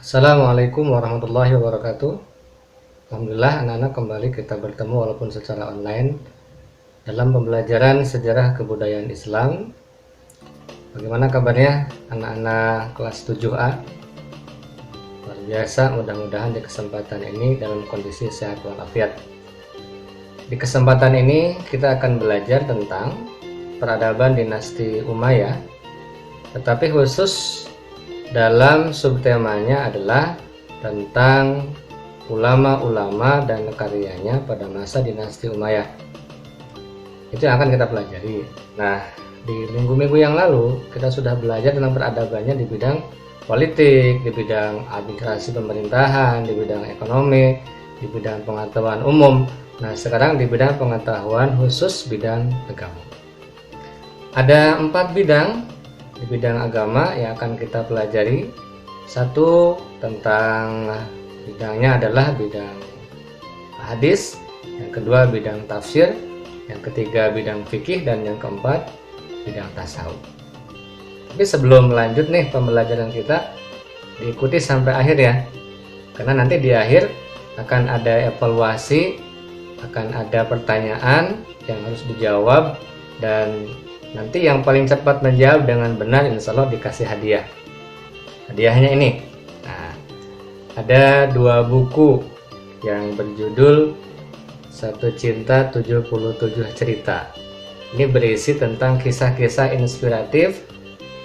Assalamualaikum warahmatullahi wabarakatuh. Alhamdulillah anak-anak kembali kita bertemu walaupun secara online dalam pembelajaran sejarah kebudayaan Islam. Bagaimana kabarnya anak-anak kelas 7A? Luar biasa, mudah-mudahan di kesempatan ini dalam kondisi sehat walafiat. Di kesempatan ini kita akan belajar tentang peradaban dinasti Umayyah, tetapi khusus dalam subtemanya adalah tentang ulama-ulama dan karyanya pada masa dinasti Umayyah. Itu yang akan kita pelajari. Nah, di minggu-minggu yang lalu kita sudah belajar tentang peradabannya di bidang politik, di bidang administrasi pemerintahan, di bidang ekonomi, di bidang pengetahuan umum. Nah, sekarang di bidang pengetahuan khusus bidang agama. Ada 4 bidang di bidang agama yang akan kita pelajari. Satu, tentang bidangnya adalah bidang hadis, yang kedua bidang tafsir, yang ketiga bidang fikih, dan yang keempat bidang tasawuf. Tapi sebelum lanjut nih pembelajaran kita, diikuti sampai akhir ya, karena nanti di akhir akan ada evaluasi, akan ada pertanyaan yang harus dijawab, dan nanti yang paling cepat menjawab dengan benar insya Allah dikasih hadiah. Hadiahnya ini, nah, ada 2 buku yang berjudul Satu Cinta 77 Cerita. Ini berisi tentang kisah-kisah inspiratif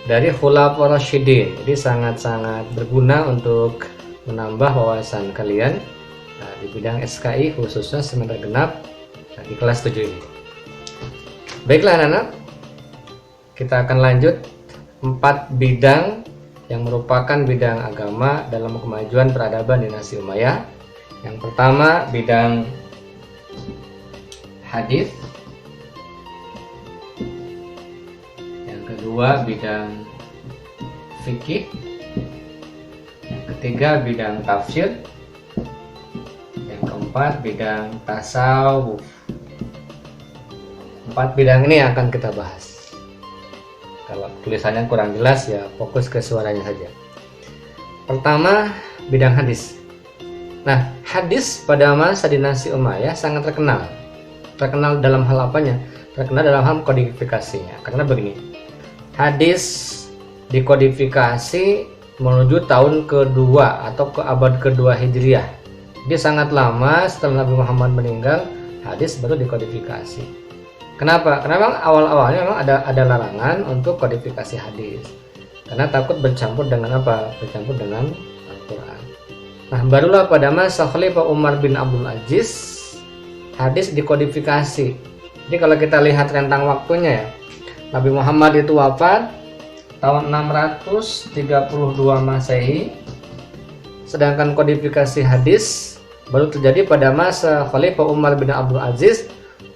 dari Khulafaur Rasyidin. Jadi sangat-sangat berguna untuk menambah wawasan kalian di bidang SKI, khususnya semester genap di kelas 7 ini. Baiklah anak-anak, kita akan lanjut 4 bidang yang merupakan bidang agama dalam kemajuan peradaban dinasti Umayyah. Yang pertama bidang hadis, yang kedua bidang fikih, yang ketiga bidang tafsir, yang keempat bidang tasawuf. 4 bidang ini yang akan kita bahas. Kalau tulisannya kurang jelas ya fokus ke suaranya saja. Pertama, bidang hadis. Nah, hadis pada masa dinasti Umayyah sangat terkenal. Terkenal dalam hal apanya? Terkenal dalam hal kodifikasinya. Karena begini, hadis dikodifikasi menuju tahun kedua atau ke abad kedua Hijriah. Jadi sangat lama setelah Nabi Muhammad meninggal, hadis baru dikodifikasi. Kenapa? Karena memang awal-awalnya memang ada larangan untuk kodifikasi hadis, karena takut bercampur dengan apa? Bercampur dengan Al-Quran. Nah, barulah pada masa Khalifah Umar bin Abdul Aziz hadis dikodifikasi. Jadi kalau kita lihat rentang waktunya ya, Nabi Muhammad itu wafat tahun 632 Masehi, sedangkan kodifikasi hadis baru terjadi pada masa Khalifah Umar bin Abdul Aziz.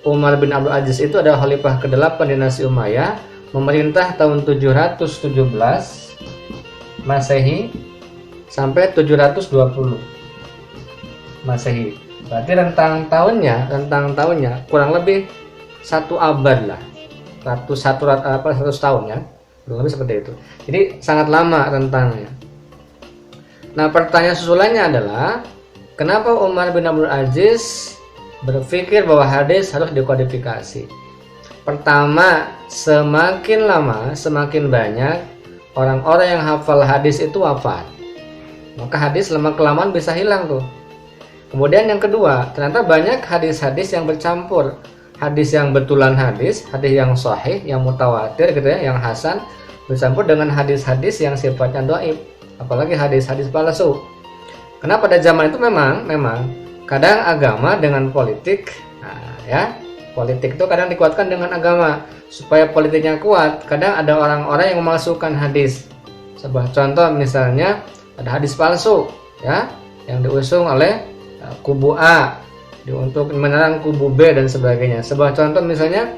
Umar bin Abdul Aziz itu adalah khalifah ke-8 dinasti Umayyah, memerintah tahun 717 Masehi sampai 720 Masehi. Berarti rentang tahunnya kurang lebih 1 abad lah. 100 tahun ya. Kurang lebih seperti itu. Jadi sangat lama rentangnya. Nah, pertanyaan susulannya adalah kenapa Umar bin Abdul Aziz berpikir bahwa hadis harus dikodifikasi? Pertama, semakin lama semakin banyak orang-orang yang hafal hadis itu wafat, maka hadis lama-kelamaan bisa hilang tuh. Kemudian yang kedua, ternyata banyak hadis-hadis yang bercampur, hadis yang betulan hadis yang sahih, yang mutawatir gitu ya, yang hasan, bercampur dengan hadis-hadis yang sifatnya dhaif, apalagi hadis-hadis palsu. Karena pada zaman itu memang kadang agama dengan politik, politik itu kadang dikuatkan dengan agama. Supaya politiknya kuat, kadang ada orang-orang yang memalsukan hadis. Sebuah contoh misalnya ada hadis palsu ya, yang diusung oleh kubu A untuk menyerang kubu B dan sebagainya. Sebuah contoh misalnya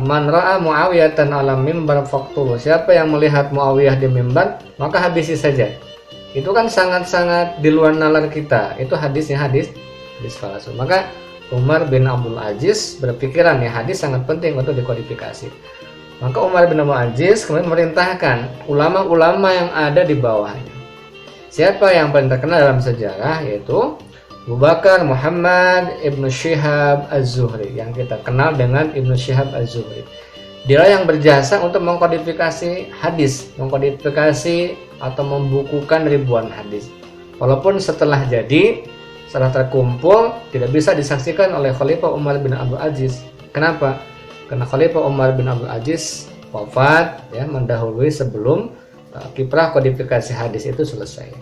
man ra'a Muawiyatan ala mimbar faqtuluh. Siapa yang melihat Muawiyah di mimbar, maka habisi saja. Itu kan sangat-sangat di luar nalar kita. Itu hadisnya hadis palsu. Maka Umar bin Abdul Aziz berpikiran ya hadis sangat penting untuk dikodifikasi. Maka Umar bin Abdul Aziz kemudian memerintahkan ulama-ulama yang ada di bawahnya, Siapa yang paling terkenal dalam sejarah? Yaitu Abu Bakar Muhammad Ibnu Syihab Az-Zuhri, yang kita kenal dengan Ibnu Syihab Az-Zuhri. Dia yang berjasa untuk mengkodifikasi hadis, mengkodifikasi atau membukukan ribuan hadis. Walaupun setelah jadi, setelah terkumpul, tidak bisa disaksikan oleh Khalifah Umar bin Abdul Aziz. Kenapa? Karena Khalifah Umar bin Abdul Aziz wafat, ya, mendahului sebelum kiprah kodifikasi hadis itu selesai.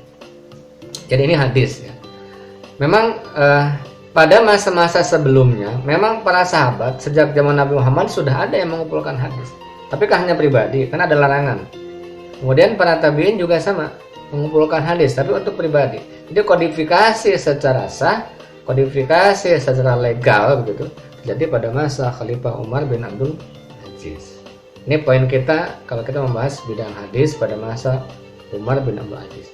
Jadi ini hadis, ya. Memang pada masa-masa sebelumnya, memang para sahabat sejak zaman Nabi Muhammad sudah ada yang mengumpulkan hadis, tapi kan hanya pribadi, karena ada larangan. Kemudian para tabi'in juga sama, mengumpulkan hadis, tapi untuk pribadi. Jadi kodifikasi secara sah, kodifikasi secara legal begitu, jadi pada masa Khalifah Umar bin Abdul Aziz. Ini poin kita kalau kita membahas bidang hadis pada masa Umar bin Abdul Aziz.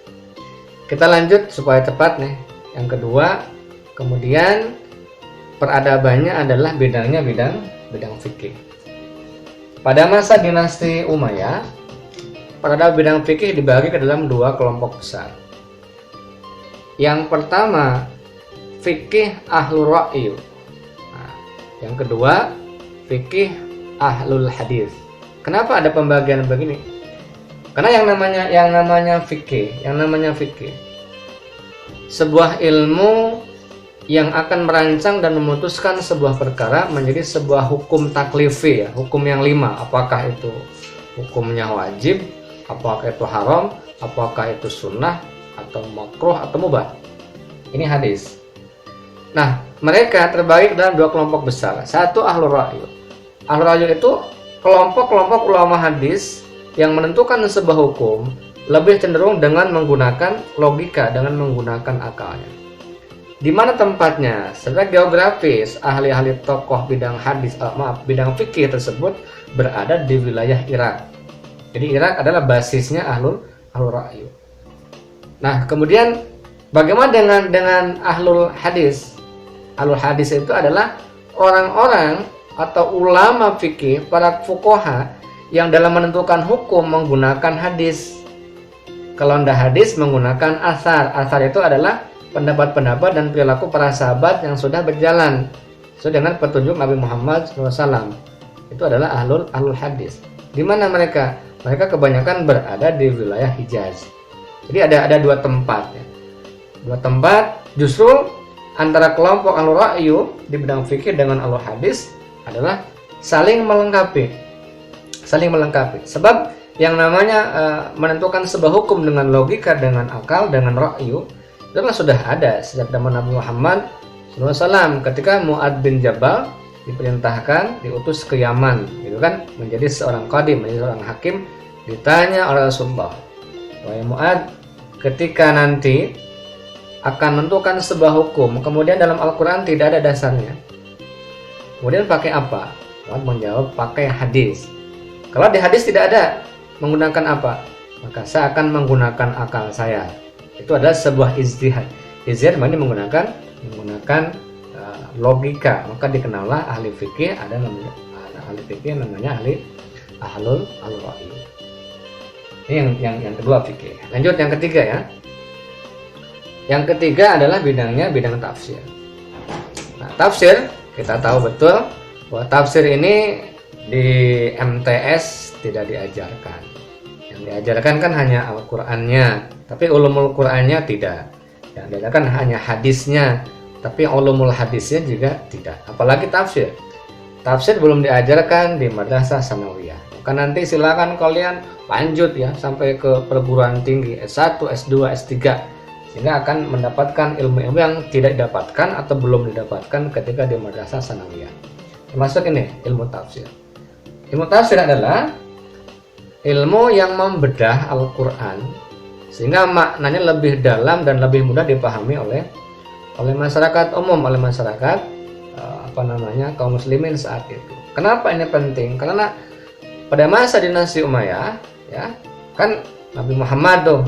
Kita lanjut supaya cepat nih. Yang kedua, kemudian peradabannya adalah bidangnya bidang fikih. Pada masa dinasti Umayyah, peradaban bidang fikih dibagi ke dalam dua kelompok besar. Yang pertama, fikih ahlul ra'yu. Nah, yang kedua, fikih ahlul hadis. Kenapa ada pembagian begini? Karena yang namanya fikih, sebuah ilmu yang akan merancang dan memutuskan sebuah perkara menjadi sebuah hukum taklifi, ya, hukum yang 5. Apakah itu hukumnya wajib, apakah itu haram, apakah itu sunnah, atau makruh, atau mubah. Ini hadis. Nah, mereka terbagi dalam dua kelompok besar. Satu ahlul ra'yu. Ahlul ra'yu itu kelompok-kelompok ulama hadis yang menentukan sebuah hukum lebih cenderung dengan menggunakan logika, dengan menggunakan akalnya. Di mana tempatnya? Secara geografis, ahli-ahli tokoh bidang hadis, bidang fikih tersebut berada di wilayah Irak. Jadi Irak adalah basisnya ahlul ra'yu. Nah, kemudian bagaimana dengan ahlul hadis? Ahlul hadis itu adalah orang-orang atau ulama fikih, para fuqaha yang dalam menentukan hukum menggunakan hadis. Kalau tidak hadis menggunakan asar. Asar itu adalah pendapat-pendapat dan perilaku para sahabat yang sudah berjalan sesuai dengan petunjuk Nabi Muhammad SAW. Itu adalah ahlul hadis. Di mana mereka? Mereka kebanyakan berada di wilayah Hijaz. Jadi ada dua tempat, ya. Dua tempat. Justru antara kelompok ahlul ra'yu di bidang fikih dengan ahlul hadis adalah saling melengkapi. Sebab yang namanya menentukan sebuah hukum dengan logika, dengan akal, dengan ra'yu, itu kan sudah ada sejak zaman Nabi Muhammad SAW ketika Mu'ad bin Jabal diperintahkan, diutus ke Yaman, gitu kan, menjadi seorang qadim, menjadi seorang hakim. Ditanya oleh Rasulullah, wahai Mu'ad, ketika nanti akan menentukan sebuah hukum, kemudian dalam Al-Quran tidak ada dasarnya, kemudian pakai apa? Mu'ad menjawab, pakai hadis. Kalau di hadis tidak ada, menggunakan apa? Maka saya akan menggunakan akal saya. Itu adalah sebuah ijtihad. Ijtihad maknanya menggunakan logika. Maka dikenallah ahli fikih, ada namanya ahli fikih, namanya ahlul ra'yu. Ini yang kedua fikih. Lanjut yang ketiga, ya. Yang ketiga adalah bidang tafsir. Nah, tafsir kita tahu betul bahwa tafsir ini di MTS tidak diajarkan. Yang diajarkan kan hanya Al-Qur'annya, tapi ulumul Qur'annya tidak. Yang diajarkan hanya hadisnya, tapi ulumul hadisnya juga tidak. Apalagi tafsir. Tafsir belum diajarkan di madrasah sanawiyah. Maka nanti silakan kalian lanjut, ya, sampai ke perguruan tinggi S1, S2, S3, sehingga akan mendapatkan ilmu-ilmu yang tidak didapatkan atau belum didapatkan ketika di madrasah sanawiyah. Termasuk ini ilmu tafsir. Ilmu tafsir adalah ilmu yang membedah Al-Quran sehingga maknanya lebih dalam dan lebih mudah dipahami oleh masyarakat umum, oleh masyarakat kaum muslimin saat itu. Kenapa ini penting? Karena pada masa dinasti Umayyah, ya, kan Nabi Muhammad tuh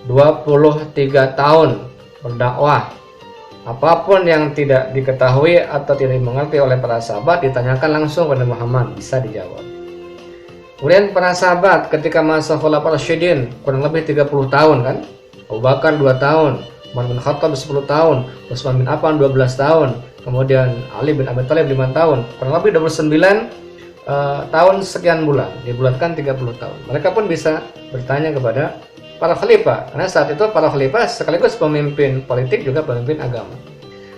23 tahun berdakwah. Apapun yang tidak diketahui atau tidak dimengerti oleh para sahabat ditanyakan langsung kepada Muhammad, bisa dijawab. Kemudian para sahabat ketika masa Khulafaur Rasyidin kurang lebih 30 tahun kan, Abu Bakar 2 tahun, Umar bin Khattab 10 tahun, Utsman bin Affan 12 tahun, kemudian Ali bin Abi Thalib 5 tahun, kurang lebih 29 tahun sekian bulan, dibulatkan 30 tahun. Mereka pun bisa bertanya kepada para khalifah, karena saat itu para khalifah sekaligus pemimpin politik juga pemimpin agama.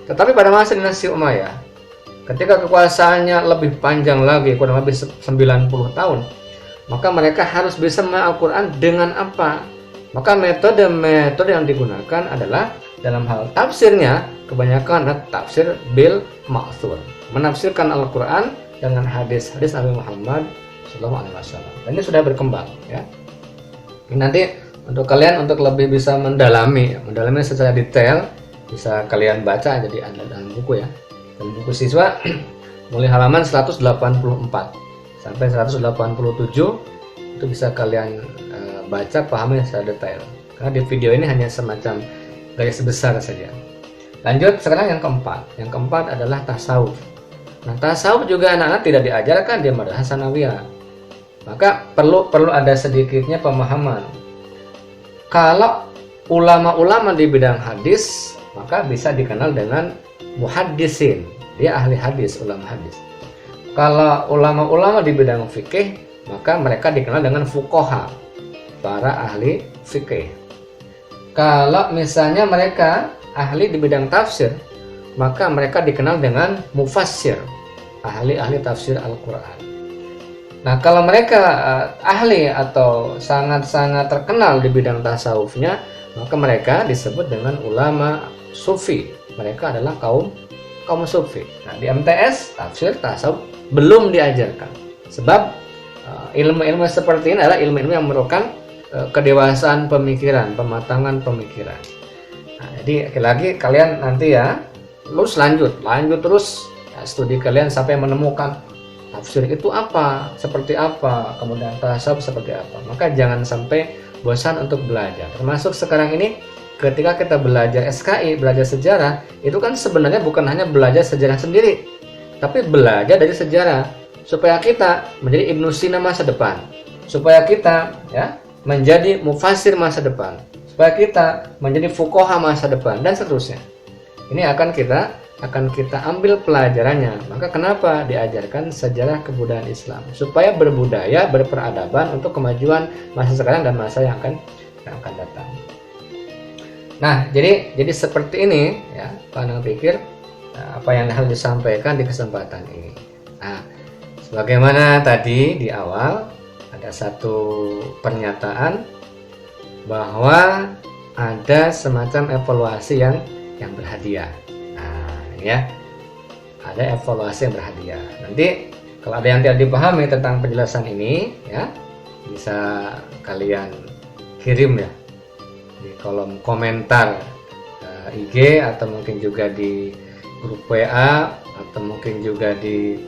Tetapi pada masa dinasti Umayyah, ketika kekuasaannya lebih panjang lagi, kurang lebih 90 tahun, maka mereka harus bisa memahami Al-Quran dengan apa? Maka metode-metode yang digunakan adalah dalam hal tafsirnya, kebanyakan adalah tafsir bil ma'thur, menafsirkan Al-Quran dengan hadis-hadis Nabi Muhammad SAW. Dan ini sudah berkembang, ya. Nanti untuk kalian untuk lebih bisa mendalami secara detail, bisa kalian baca jadi dalam buku, ya. Dalam buku siswa mulai halaman 184 sampai 187 itu bisa kalian baca, pahami secara detail. Karena di video ini hanya semacam garis besar saja. Lanjut sekarang yang keempat. Yang keempat adalah tasawuf. Nah, tasawuf juga anak-anak tidak diajarkan di Madrasah Sanawiyah. Maka perlu ada sedikitnya pemahaman. Kalau ulama-ulama di bidang hadis, maka bisa dikenal dengan muhaddisin. Dia ahli hadis, ulama hadis. Kalau ulama-ulama di bidang fikih, maka mereka dikenal dengan fuqaha, para ahli fikih. Kalau misalnya mereka ahli di bidang tafsir, maka mereka dikenal dengan mufassir, ahli-ahli tafsir Al-Quran. Nah, kalau mereka ahli atau sangat-sangat terkenal di bidang tasawufnya, maka mereka disebut dengan ulama sufi. Mereka adalah kaum sufi. Nah, di MTS tafsir tasawuf belum diajarkan, sebab ilmu-ilmu seperti ini adalah ilmu-ilmu yang memerlukan kedewasaan pemikiran, pematangan pemikiran. Nah, jadi lagi kalian nanti ya terus lanjut terus ya, studi kalian sampai menemukan tafsir itu apa, seperti apa, kemudian tasawuf seperti apa. Maka jangan sampai bosan untuk belajar. Termasuk sekarang ini ketika kita belajar SKI, belajar sejarah, itu kan sebenarnya bukan hanya belajar sejarah sendiri, tapi belajar dari sejarah supaya kita menjadi Ibnu Sina masa depan, supaya kita ya menjadi mufassir masa depan, supaya kita menjadi fuqaha masa depan, dan seterusnya. Ini akan kita ambil pelajarannya. Maka kenapa diajarkan sejarah kebudayaan Islam? Supaya berbudaya, berperadaban untuk kemajuan masa sekarang dan masa yang akan datang. Nah, jadi seperti ini ya, pandang pikir apa yang harus disampaikan di kesempatan ini. Nah, sebagaimana tadi di awal ada satu pernyataan bahwa ada semacam evaluasi yang berhadiah. Nah, ya, ada evaluasi yang berhadiah. Nanti kalau ada yang tidak dipahami tentang penjelasan ini, ya bisa kalian kirim ya di kolom komentar IG, atau mungkin juga di grup WA, atau mungkin juga di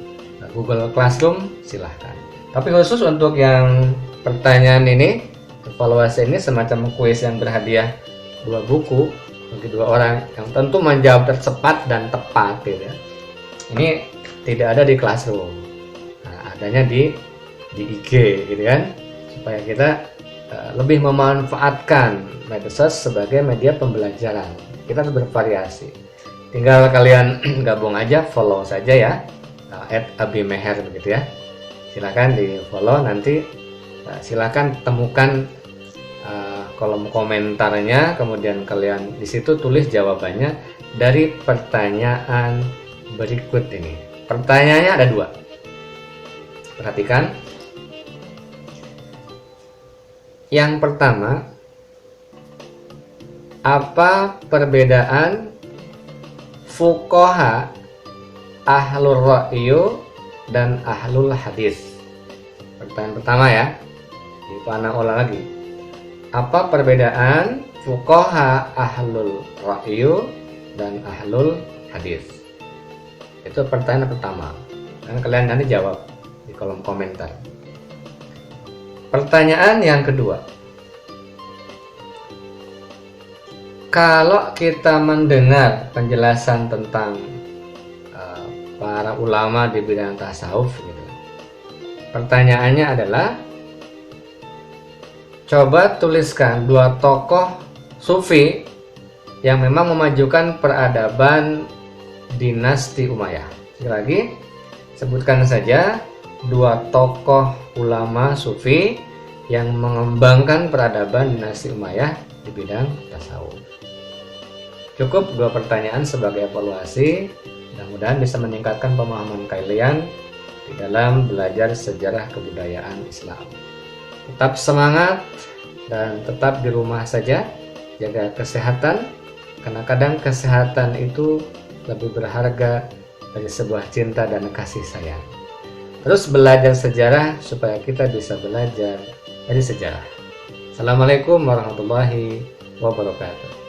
Google Classroom, silahkan. Tapi khusus untuk yang pertanyaan ini, evaluasi ini semacam kuis yang berhadiah 2 buku bagi 2 orang yang tentu menjawab tercepat dan tepat gitu ya. Ini tidak ada di Classroom. Nah, adanya di IG gitu kan, supaya kita lebih memanfaatkan medsos sebagai media pembelajaran. Kita harus bervariasi. Tinggal kalian gabung aja, follow saja ya, @abimeher begitu ya. Silakan di follow, nanti silakan temukan kolom komentarnya, kemudian kalian di situ tulis jawabannya dari pertanyaan berikut ini. Pertanyaannya ada 2. Perhatikan. Yang pertama, apa perbedaan fuqaha, ahlul ra'yu, dan ahlul hadis? Pertanyaan pertama ya, dipana ulang lagi. Apa perbedaan fuqaha, ahlul ra'yu, dan ahlul hadis? Itu pertanyaan pertama. Dan kalian nanti jawab di kolom komentar. Pertanyaan yang kedua, kalau kita mendengar penjelasan tentang para ulama di bidang tasawuf gitu, pertanyaannya adalah, coba tuliskan 2 tokoh sufi yang memang memajukan peradaban dinasti Umayyah. Sekali lagi, sebutkan saja 2 tokoh ulama sufi yang mengembangkan peradaban dinasti Umayyah di bidang tasawuf. Cukup 2 pertanyaan sebagai evaluasi, mudah-mudahan bisa meningkatkan pemahaman kalian di dalam belajar sejarah kebudayaan Islam. Tetap semangat dan tetap di rumah saja, jaga kesehatan, karena kadang kesehatan itu lebih berharga dari sebuah cinta dan kasih sayang. Terus belajar sejarah supaya kita bisa belajar dari sejarah. Assalamualaikum warahmatullahi wabarakatuh.